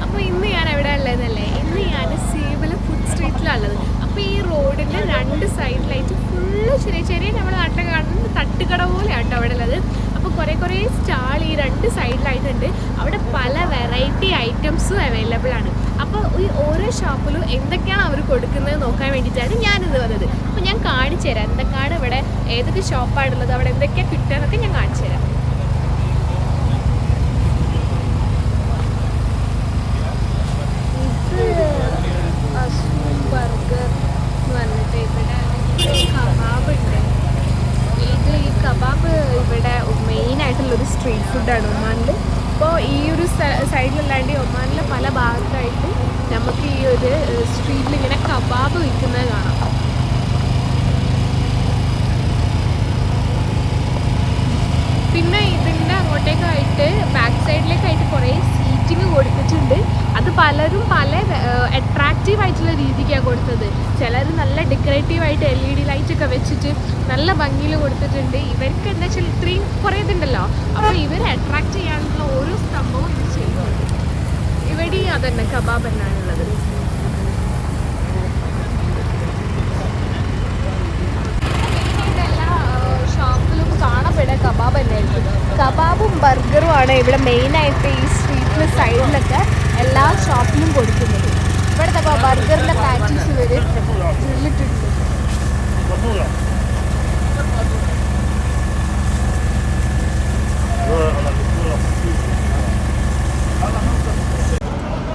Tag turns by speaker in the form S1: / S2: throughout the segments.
S1: അപ്പോൾ ഇന്ന് ഞാൻ എവിടെ ഉള്ളതെന്നല്ലേ, ഇന്ന് ഞാൻ സേവലം ഫുഡ് സ്ട്രീറ്റിലുള്ളത്. അപ്പോൾ ഈ റോഡിൻ്റെ രണ്ട് സൈഡിലായിട്ട് ഫുള്ള് ചെറിയ ചെറിയ നമ്മുടെ നാട്ടിൽ കാണുന്ന തട്ടുകട പോലെയാണ് കേട്ടോ അവിടെ ഉള്ളത്. അപ്പോൾ കുറേ സ്റ്റാൾ ഈ രണ്ട് സൈഡിലായിട്ടുണ്ട്. അവിടെ പല വെറൈറ്റി ഐറ്റംസും അവൈലബിൾ ആണ്. അപ്പോൾ ഈ ഓരോ ഷോപ്പിലും എന്തൊക്കെയാണ് അവർ കൊടുക്കുന്നത് നോക്കാൻ വേണ്ടിയിട്ടാണ് ഞാനിത് വന്നത്. അപ്പോൾ ഞാൻ കാണിച്ചു തരാം എന്തൊക്കെയാണ് ഇവിടെ, ഏതൊക്കെ ഷോപ്പാണുള്ളത്, അവിടെ എന്തൊക്കെയാണ് കിട്ടുക എന്നൊക്കെ ഞാൻ കാണിച്ചു തരാം. ബർഗർ എന്ന് പറഞ്ഞിട്ട് ഇവിടെ കബാബ് ഉണ്ട്. ഈ കബാബ് ഇവിടെ മെയിനായിട്ടുള്ളൊരു സ്ട്രീറ്റ് ഫുഡാണ് ഒമാനിൽ. അപ്പോൾ ഈ ഒരു സൈഡിലല്ലാണ്ട് ഒമാനിൽ പല ഭാഗത്തായിട്ട് നമുക്ക് ഈ ഒരു സ്ട്രീറ്റിൽ ഇങ്ങനെ കബാബ് വിൽക്കുന്നത് കാണാം. പിന്നെ ഇതിൻ്റെ അങ്ങോട്ടേക്കായിട്ട് ബാക്ക് സൈഡിലേക്കായിട്ട് കുറേ സീറ്റിങ് കൊടുത്തിട്ടുണ്ട്. അത് പലരും പല അട്രാക്റ്റീവ് ആയിട്ടുള്ള രീതിക്കാണ് കൊടുത്തത്. ചിലർ നല്ല ഡെക്കറേറ്റീവായിട്ട് LED ലൈറ്റൊക്കെ വെച്ചിട്ട് നല്ല ഭംഗിയിൽ കൊടുത്തിട്ടുണ്ട്. ഇവർക്ക് എന്താ വെച്ചാൽ ഇത്രയും കുറേ ഇതുണ്ടല്ലോ, അപ്പോൾ ഇവരെ അട്രാക്റ്റ് ചെയ്യാനുള്ള ഓരോ സംഭവം ഇത് ചെയ്യുന്നുണ്ട്. ഇവിടെയും അതന്നെ കബാബ് എന്നാണുള്ളത്. ഷോപ്പിലും കാണപ്പെടുക കബാബ് തന്നെയായിരിക്കും. കബാബും ബർഗറുമാണ് ഇവിടെ മെയിനായിട്ട് ഈ സ്ട്രീറ്റിലെ സൈഡിലൊക്കെ എല്ലാ ഷോപ്പിലും കൊടുക്കുന്നത്. ഇവിടുത്തെ ബർഗറിൻ്റെ പാറ്റീസ് വരെ ഗ്രില്ലിട്ടിട്ടുണ്ട്.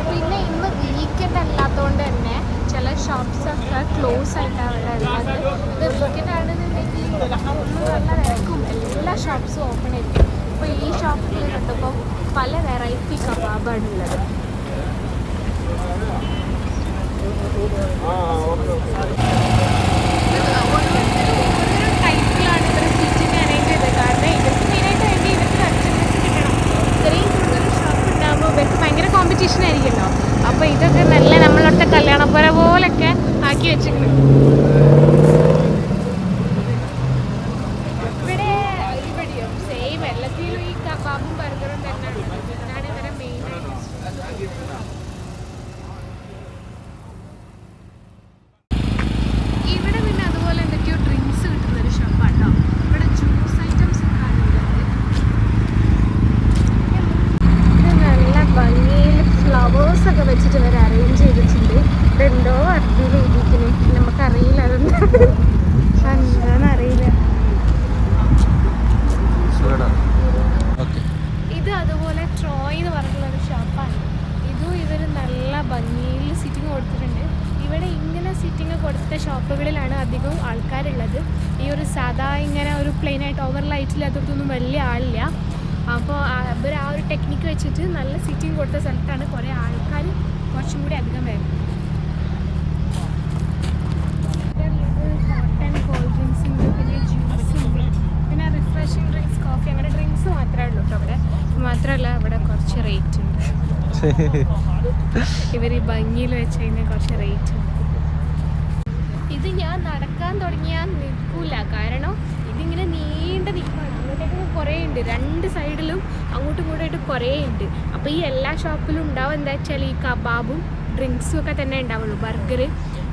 S1: പിന്നെ ഇന്ന് വീക്കെൻഡ് അല്ലാത്തതുകൊണ്ട് തന്നെ ചില ഷോപ്സൊക്കെ ക്ലോസ് ആയിട്ടാണ് ഇവിടെ ഉള്ളത്. ഇത് വീക്കെൻഡ് ആണെന്നുണ്ടെങ്കിൽ നല്ല തിരക്കും, എല്ലാ ഷോപ്സും ഓപ്പൺ ആയിരിക്കും. അപ്പോൾ ഈ ഷോപ്പിൽ കണ്ടപ്പോൾ പല വെറൈറ്റി കബാബാണുള്ളത്. ഓരോ ടൈപ്പിലാണ് ഇവർ സീറ്റിംഗ് അറേഞ്ച് ചെയ്തത്. കാരണം ഇവർക്ക് മെയിനായിട്ട് വേണ്ടി ഇവർക്ക് കസ്റ്റമേഴ്സ് കിട്ടണം. ഇത്രയും കൂടുതൽ ഷോപ്പ് ഉണ്ടാകുമ്പോൾ ഇവർക്ക് ഭയങ്കര കോമ്പറ്റീഷൻ ആയിരിക്കുമല്ലോ. അപ്പോൾ ഇതൊക്കെ നല്ല നമ്മളടുത്ത കല്യാണപ്പുര പോലൊക്കെ ആക്കി വെച്ചിട്ടുണ്ട്. ഇവിടെയും സെയിം എല്ലാത്തിലും ഈ കബാബും ബർഗറും തന്നെയാണ്. ഇതാണ് ഇവരെ മെയിനായിട്ട്. ഇവിടെ പിന്നെ അതുപോലെ എന്തൊക്കെയോ ഡ്രിങ്ക്സ് കിട്ടുന്നൊരു ഷോപ്പാണ് കേട്ടോ. ഇവിടെ ജ്യൂസ് ഐറ്റംസ് ഒക്കെ ആണുള്ളത്. ഇത് നല്ല ഭംഗിയിൽ ഫ്ലവേഴ്സൊക്കെ വെച്ചിട്ട് ഇവർ അറേഞ്ച് ചെയ്തിട്ടുണ്ട്. ഇതെന്തോ അർത്ഥത്തിൽ എഴുതിയിരിക്കുന്നു, നമുക്കറിയില്ല എന്താണെന്നറിയില്ല. ഇത് അതുപോലെ ട്രോയ് എന്ന് പറഞ്ഞിട്ടുള്ളൊരു ഷോപ്പാണ്. ഇതും ഇവർ നല്ല ഭംഗിയിൽ സിറ്റിംഗ് കൊടുത്തിട്ടുണ്ട്. ഇവിടെ ഇങ്ങനെ സിറ്റിംഗ് കൊടുത്ത ഷോപ്പുകളിലാണ് അധികവും ആൾക്കാരുള്ളത്. ഈ ഒരു സാധാ ഇങ്ങനെ ഒരു പ്ലെയിനായിട്ട് ഓവർ ലൈറ്റില്ലാത്തടത്തൊന്നും വലിയ ആളില്ല. അപ്പോൾ ഇവർ ആ ഒരു ടെക്നിക്ക് വെച്ചിട്ട് നല്ല സിറ്റിംഗ് കൊടുത്ത സ്ഥലത്താണ് കുറേ ആൾക്കാർ കുറച്ചും കൂടി അധികം വരുന്നത്. ഹോട്ട് ആൻഡ് കോൾഡ് ഡ്രിങ്ക്സ് ഉണ്ട്, പിന്നെ ജ്യൂസ് ഉണ്ട്, പിന്നെ റിഫ്രഷിംഗ് ഡ്രിങ്ക്സ്, കോഫി, അങ്ങനെ ഡ്രിങ്ക്സ് മാത്രമേ ഉള്ളൂ കേട്ടോ ഇവിടെ. മാത്രമല്ല ഇവിടെ കുറച്ച് റേറ്റ് ഉണ്ട്. ഇവർ ഈ ഭംഗിയിൽ വെച്ച് കഴിഞ്ഞാൽ കുറച്ച് റേറ്റ് ഉണ്ട്. ഇത് ഞാൻ നടക്കാൻ തുടങ്ങിയാൽ നിൽക്കില്ല, കാരണം ഇതിങ്ങനെ നീണ്ട നിൽക്കണം. ഇങ്ങോട്ടേക്ക് കുറേ ഉണ്ട്, രണ്ട് സൈഡിലും അങ്ങോട്ടും ഇങ്ങോട്ടായിട്ട് കുറേ ഉണ്ട്. അപ്പോൾ ഈ എല്ലാ ഷോപ്പിലും ഉണ്ടാവും എന്താ വെച്ചാൽ ഈ കബാബും ഡ്രിങ്ക്സും ഒക്കെ തന്നെ ഉണ്ടാവുള്ളൂ. ബർഗർ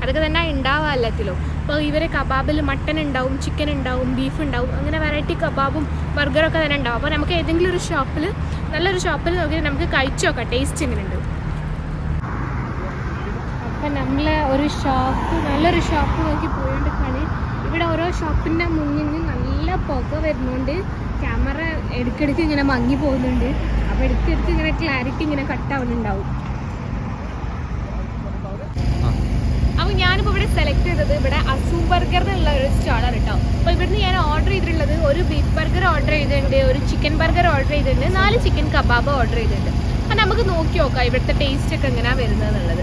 S1: അതൊക്കെ തന്നെ ഉണ്ടാവുക എല്ലാത്തിലും. അപ്പോൾ ഇവരെ കബാബിൽ മട്ടൻ ഉണ്ടാവും, ചിക്കൻ ഉണ്ടാവും, ബീഫ് ഉണ്ടാവും, അങ്ങനെ വെറൈറ്റി കബാബും ബർഗറൊക്കെ തന്നെ ഉണ്ടാവും. അപ്പോൾ നമുക്ക് ഏതെങ്കിലും ഒരു ഷോപ്പിൽ, നല്ലൊരു ഷോപ്പിൽ നോക്കി നമുക്ക് കഴിച്ചു നോക്കാം ടേസ്റ്റ് എങ്ങനെയുണ്ട്. അപ്പം നമ്മൾ ഒരു ഷോപ്പ്, നല്ലൊരു ഷോപ്പ് നോക്കി പോയിട്ടാണ്. ഇവിടെ ഓരോ ഷോപ്പിൻ്റെ മുന്നിൽ നിന്ന് നല്ല പുക വരുന്നുണ്ട്. ക്യാമറ ഇടയ്ക്കിടയ്ക്ക് ഇങ്ങനെ മങ്ങി പോകുന്നുണ്ട്. അപ്പോൾ ഇടയ്ക്കിടയ്ക്ക് ഇങ്ങനെ ക്ലാരിറ്റി ഇങ്ങനെ കട്ടാവുന്നുണ്ടാവും. അപ്പോൾ ഞാനിപ്പോൾ ഇവിടെ സെലക്ട് ചെയ്തത് ഇവിടെ അസൂം ബർഗർ എന്നുള്ള ഒരു സ്റ്റാളാണ് കേട്ടോ. അപ്പോൾ ഇവിടുന്ന് ഞാൻ ഓർഡർ ചെയ്തിട്ടുള്ളത് ഒരു ബീഫ് ബർഗർ ഓർഡർ ചെയ്തിട്ടുണ്ട്, ഒരു ചിക്കൻ ബർഗർ ഓർഡർ ചെയ്തിട്ടുണ്ട്, 4 ചിക്കൻ കബാബ് ഓർഡർ ചെയ്തിട്ടുണ്ട്. അപ്പം നമുക്ക് നോക്കി നോക്കാം ഇവിടുത്തെ ടേസ്റ്റ് ഒക്കെ എങ്ങനെയാണ് വരുന്നത് എന്നുള്ളത്.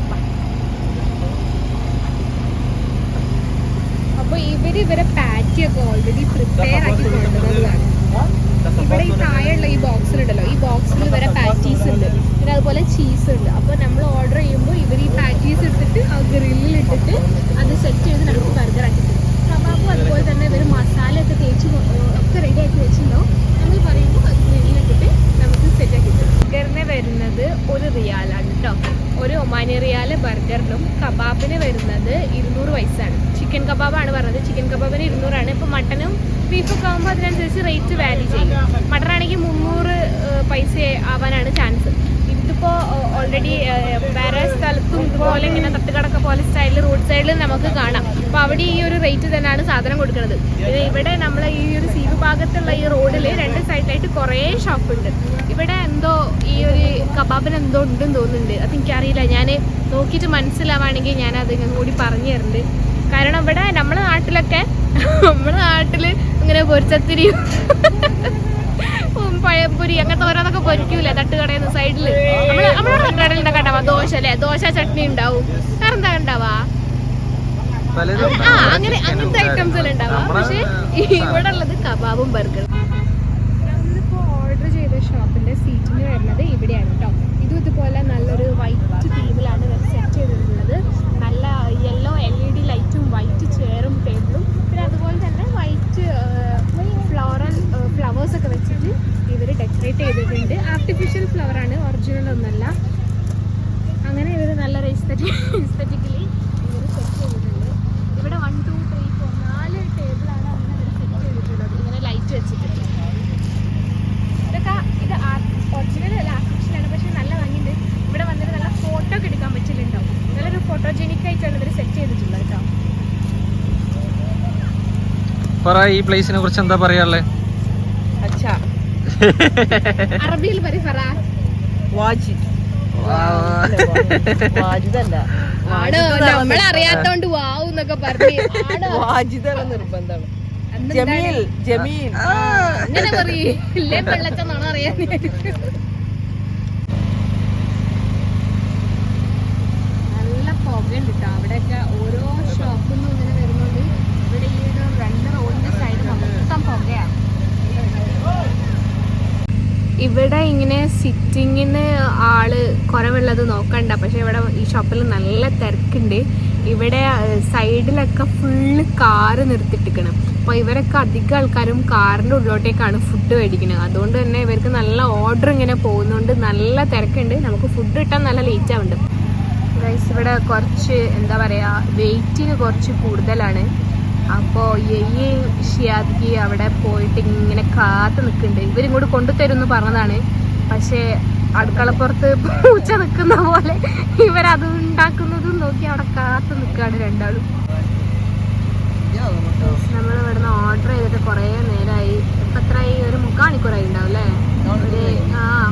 S1: അപ്പോൾ ഇവരെ പാറ്റിയൊക്കെ ഓൾറെഡി പ്രിപ്പയർ ആക്കി കൊണ്ടുവന്നതാണ്. ഇവിടെ ഈ താഴെയുള്ള ഈ ബോക്സിലുണ്ടല്ലോ, ഈ ബോക്സിൽ ഇവരെ പാറ്റീസ് ഉണ്ട്, പിന്നെ അതുപോലെ ചീസ് ഉണ്ട്. അപ്പോൾ നമ്മൾ ഓർഡർ ചെയ്യുമ്പോൾ ഇവർ ഈ പാറ്റീസ് എടുത്തിട്ട് ആ ഗ്രില്ലിൽ ഇട്ടിട്ട് അത് സെറ്റ് ചെയ്ത് നമുക്ക് ബർഗർ ആക്കി തരും. കബാബും അതുപോലെ തന്നെ ഇവർ മസാല ഒക്കെ തേച്ച് ഒക്കെ റെഡി ആക്കി വെച്ചിട്ടുണ്ടാവും. നമ്മൾ പറയുമ്പോൾ അത് ഗ്രില്ലിലിട്ടിട്ട് നമുക്ക് സെറ്റ് ആക്കി തരും. ബർഗറിന് വരുന്നത് 1 റിയാലാണ്. 4 റിയാൽ ബർഗറിനും കബാബിന് വരുന്നത് 200 പൈസയാണ്. ചിക്കൻ കബാബാണ് പറഞ്ഞത്. ചിക്കൻ കബാബിന് 200 ആണ്. ഇപ്പോൾ മട്ടനും ബീഫൊക്കെ ആകുമ്പോൾ അതിനനുസരിച്ച് റേറ്റ് വാരി ചെയ്യും. മട്ടനാണെങ്കിൽ 300 പൈസ ആവാനാണ് ചാൻസ്. ഇതിപ്പോൾ ഓൾറെഡി വേറെ സ്ഥലത്തും ഇതുപോലെ ഇങ്ങനെ തട്ടുകടക്ക പോലെ സ്റ്റൈലിൽ റോഡ് സൈഡിൽ നമുക്ക് കാണാം. അപ്പോൾ അവിടെ ഈ ഒരു റേറ്റ് തന്നെയാണ് സാധനം കൊടുക്കുന്നത്. ഇവിടെ നമ്മൾ ഈ ഒരു സീവ് ഭാഗത്തുള്ള ഈ റോഡിൽ 2 സൈഡിലായിട്ട് കുറേ ഷോപ്പുണ്ട്. ഇവിടെ എന്തോ ഈ ഒരു കബാബിന് എന്തോ ഉണ്ടെന്ന് തോന്നുന്നുണ്ട്. അതെനിക്കറിയില്ല. ഞാൻ നോക്കിയിട്ട് മനസ്സിലാവുകയാണെങ്കിൽ ഞാൻ അതിനും കൂടി പറഞ്ഞു തരുന്നുണ്ട്. കാരണം ഇവിടെ നമ്മുടെ നാട്ടിൽ ഇങ്ങനെ പൊരിച്ചത്തിരിയും പഴംപൊരി അങ്ങനത്തെ ഓരോന്നൊക്കെ പൊരിക്കൂല തട്ടുകടയിൽ നിന്ന് സൈഡിൽ. നമ്മുടെ തട്ടുകടയിൽ ഉണ്ടാക്കാണ്ടാവാ ദോശ അല്ലേ, ദോശ ചട്നി ഉണ്ടാവും. കാരണം എന്താ ഉണ്ടാവാ അങ്ങനത്തെ ഐറ്റംസ് എല്ലാം ഉണ്ടാവാ. പക്ഷെ ഇവിടെ ഉള്ളത് കബാബും ബർഗറും. നമ്മളിപ്പോ ഓർഡർ ചെയ്ത ഷോപ്പിന്റെ സീറ്റിന് വരുന്നത് ഇവിടെയാണ് കേട്ടോ. ഇതുപോലെ നല്ലൊരു വൈറ്റ് തീമിലാണ് ഇവർ സെറ്റ് ചെയ്തിട്ടുള്ളത്. നല്ല യെല്ലോ LED ലൈറ്റും വൈറ്റ് ചെയറും ടേബിളും പിന്നെ അതുപോലെ തന്നെ വൈറ്റ് ഫ്ലവേഴ്സ് ഒക്കെ വെച്ചിട്ട് ഇവർ ഡെക്കറേറ്റ് ചെയ്തിട്ടുണ്ട്. ആർട്ടിഫിഷ്യൽ ഫ്ലവറാണ്, ഒറിജിനൽ ഒന്നല്ല. അങ്ങനെ ഇവർ നല്ലൊരു എസ്തെറ്റിക്കലി ഇവർ സെറ്റ് ചെയ്തിട്ടുണ്ട്. ഇവിടെ 1 2 3 4 ടേബിളാണ് അങ്ങനെ ഇവർ സെറ്റ് ചെയ്തിട്ടുള്ളത് ഇങ്ങനെ ലൈറ്റ് വെച്ചിട്ട്. ഇത് ഒറിജിനൽ അല്ല, ആർട്ടിഫിഷ്യലാണ്. പക്ഷെ നല്ല ഭംഗിയുണ്ട്. ഇവിടെ വന്നിട്ട് നല്ല ഫോട്ടോ ഒക്കെ എടുക്കാൻ പറ്റില്ലുണ്ടാവും. നല്ലൊരു ഫോട്ടോജനിക് ആയിട്ടാണ് ഇവർ സെറ്റ് ചെയ്തിട്ടുള്ളത് കേട്ടോ.
S2: ഈ പ്ലേസിനെ കുറിച്ച് എന്താ പറയാനുള്ളത്?
S1: അറബിയിൽ നമ്മളറിയാത്തോണ്ട് വാവ് എന്നൊക്കെ പറഞ്ഞു
S3: നിർബന്ധമാണ്.
S1: അങ്ങനെ പറയില്ലേ വെള്ളച്ചെന്നാണോ അറിയാൻ. നല്ല പുകയുണ്ട് കേട്ടോ അവിടെയൊക്കെ. ഓരോ ഷോപ്പിൽ നിന്നും ഇങ്ങനെ വരുന്നുണ്ട്. ഇവിടെ ഈ ഒരു 2 റോഡിന്റെ സൈഡ് മൊത്തം പുകയാണ്. ഇവിടെ ഇങ്ങനെ സിറ്റിങ്ങിന് ആള് കുറവുള്ളത് നോക്കണ്ട. പക്ഷെ ഇവിടെ ഈ ഷോപ്പിൽ നല്ല തിരക്കുണ്ട്. ഇവിടെ സൈഡിലൊക്കെ ഫുള്ള് കാറ് നിർത്തിയിട്ടിരിക്കണം. അപ്പോൾ ഇവരൊക്കെ അധികം ആൾക്കാരും കാറിൻ്റെ ഉള്ളിലോട്ടേക്കാണ് ഫുഡ് മേടിക്കുന്നത്. അതുകൊണ്ട് തന്നെ ഇവർക്ക് നല്ല ഓർഡർ ഇങ്ങനെ പോകുന്നതുകൊണ്ട് നല്ല തിരക്കുണ്ട്. നമുക്ക് ഫുഡ് കിട്ടാൻ നല്ല ലേറ്റ് ആവുന്നുണ്ട്. ഗൈസ് ഇവിടെ കുറച്ച് എന്താ പറയുക വെയിറ്റിങ് കുറച്ച് കൂടുതലാണ്. അപ്പോൾ ഷിയാദ്ക്ക് അവിടെ പോയിട്ട് ഇങ്ങനെ കാത്ത് നിൽക്കുന്നുണ്ട്. ഇവരിങ്ങോട്ട് കൊണ്ടുതരുമെന്ന് പറഞ്ഞതാണ്. പക്ഷേ അടുക്കളപ്പുറത്ത് പൂച്ച നിൽക്കുന്ന പോലെ ഇവരത് ഉണ്ടാക്കുന്നതും നോക്കി അവിടെ കാത്ത് നിൽക്കുകയാണ് രണ്ടാളും. നമ്മൾ ഇവിടുന്ന് ഓർഡർ ചെയ്തിട്ട് കുറേ നേരമായി. ഇപ്പം എത്രയായി? ഒരു 3/4 മണിക്കൂറായി ഉണ്ടാവും അല്ലേ?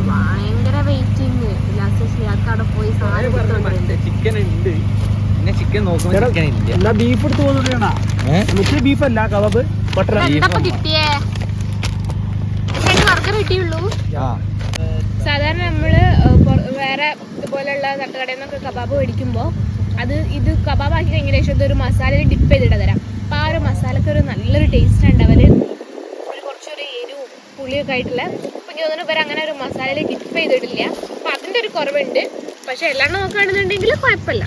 S1: ഭയങ്കര വെയിറ്റിങ്. ലാസ്റ്റ് ഷിയാദ്ക്ക് അവിടെ പോയി സാധനം കൊടുത്തോണ്ട്
S2: ചിക്കൻ ഉണ്ട്. ചിക്കൻ നോക്കുമ്പോ ബീഫ് എടുത്ത് പോകുന്ന ബീഫല്ല കബാബ്
S1: കിട്ടിയേ ബർഗർ കിട്ടിയുള്ളൂ. സാധാരണ നമ്മള് വേറെ ഇതുപോലെയുള്ള തട്ടുകടയിൽ നിന്നൊക്കെ കബാബ് മേടിക്കുമ്പോൾ ഇത് കബാബ് ആക്കി കഴിഞ്ഞ ശേഷം ഇതൊരു മസാലയിൽ ഡിപ്പ് ചെയ്തിട്ട് തരാം. അപ്പം ആ ഒരു മസാലക്ക് ഒരു നല്ലൊരു ടേസ്റ്റ് ഉണ്ട്. അവർ കുറച്ചൊരു എരിവും പുളിയൊക്കെ ആയിട്ടുള്ള. അപ്പം എനിക്ക് തോന്നുന്നു ഇവർ അങ്ങനെ ഒരു മസാലയിൽ ഡിപ്പ് ചെയ്തിട്ടില്ല. അപ്പം അതിൻ്റെ ഒരു കുറവുണ്ട്. പക്ഷെ എല്ലാം നോക്കുകയാണെന്നുണ്ടെങ്കിൽ കുഴപ്പമില്ല.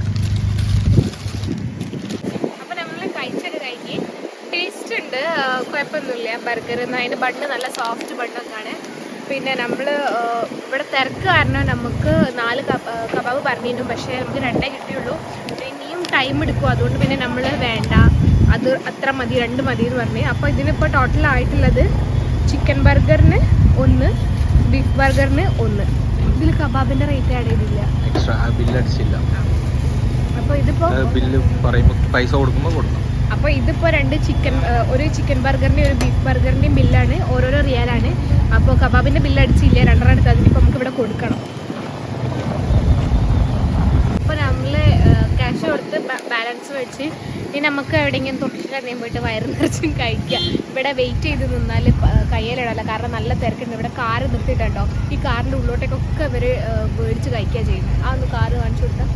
S1: ടേസ്റ്റ് ഉണ്ട്, കുഴപ്പമൊന്നുമില്ല. ബർഗർ അതിൻ്റെ ബണ്ണ് നല്ല സോഫ്റ്റ് ബണ്ണൊക്കെയാണ്. പിന്നെ നമ്മൾ ഇവിടെ തിരക്ക് കാരണം നമുക്ക് 4 കബാബ് പറഞ്ഞിട്ടും പക്ഷേ നമുക്ക് 2 കിട്ടിയുള്ളൂ. ഇനിയും ടൈം എടുക്കും. അതുകൊണ്ട് പിന്നെ നമ്മൾ വേണ്ട, അത് അത്ര മതി, 2 മതി എന്ന് പറഞ്ഞു. അപ്പോൾ ഇതിനിപ്പോൾ ടോട്ടൽ ആയിട്ടുള്ളത് ചിക്കൻ ബർഗറിന് 1, ബീഫ് ബർഗറിന് 1. ഇതിൽ കബാബിൻ്റെ റേറ്റ് ആഡ് ചെയ്തില്ല. അപ്പോൾ ഇതിപ്പോൾ
S2: പൈസ കൊടുക്കുമ്പോൾ കൊടുക്കണം.
S1: അപ്പോൾ ഇതിപ്പോൾ ഒരു ചിക്കൻ ബർഗറിൻ്റെയും ഒരു ബീഫ് ബർഗറിൻ്റെയും ബില്ലാണ്. ഓരോരോ റിയാലാണ്. അപ്പോൾ കബാബിൻ്റെ ബില്ല് അടിച്ചില്ല, 2 എടുത്ത് അതിനിപ്പോൾ നമുക്ക് ഇവിടെ കൊടുക്കണം. അപ്പോൾ നമ്മൾ ക്യാഷ് കൊടുത്ത് ബാലൻസ് വെച്ച് ഇനി നമുക്ക് എവിടെയെങ്കിലും തൊട്ടിട്ട് പോയിട്ട് വയറ് നിറച്ചും കഴിക്കാം. ഇവിടെ വെയിറ്റ് ചെയ്ത് നിന്നാൽ കയ്യിലിടല്ല. കാരണം നല്ല തിരക്കുണ്ട്. ഇവിടെ കാറ് നിർത്തിയിട്ടുണ്ടോ, ഈ കാറിൻ്റെ ഉള്ളോട്ടേക്കൊക്കെ ഇവർ മേടിച്ച് കഴിക്കുക ചെയ്യുന്നത്. ആ ഒന്ന് കാറ് കാണിച്ചു കൊടുത്താൽ.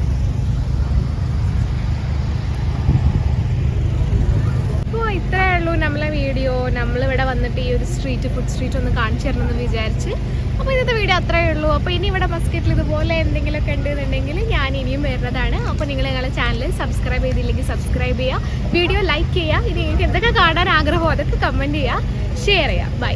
S1: അപ്പോൾ ഇത്രയേ ഉള്ളൂ നമ്മളെ വീഡിയോ. നമ്മളിവിടെ വന്നിട്ട് ഈ ഒരു ഫുഡ് സ്ട്രീറ്റ് ഒന്ന് കാണിച്ചു തരണമെന്ന് വിചാരിച്ച്. അപ്പോൾ ഇന്നത്തെ വീഡിയോ അത്രയേ ഉള്ളൂ. അപ്പോൾ ഇനി ഇവിടെ മസ്കറ്റിൽ ഇതുപോലെ എന്തെങ്കിലുമൊക്കെ ഉണ്ടെന്നുണ്ടെങ്കിൽ ഞാൻ ഇനിയും വരുന്നതാണ്. അപ്പോൾ നിങ്ങൾ ഞങ്ങളുടെ ചാനൽ സബ്സ്ക്രൈബ് ചെയ്തില്ലെങ്കിൽ സബ്സ്ക്രൈബ് ചെയ്യുക, വീഡിയോ ലൈക്ക് ചെയ്യുക. ഇനി നിങ്ങൾക്ക് എന്തൊക്കെ കാണാൻ ആഗ്രഹമോ അതൊക്കെ കമൻറ്റ് ചെയ്യുക, ഷെയർ ചെയ്യുക. ബൈ.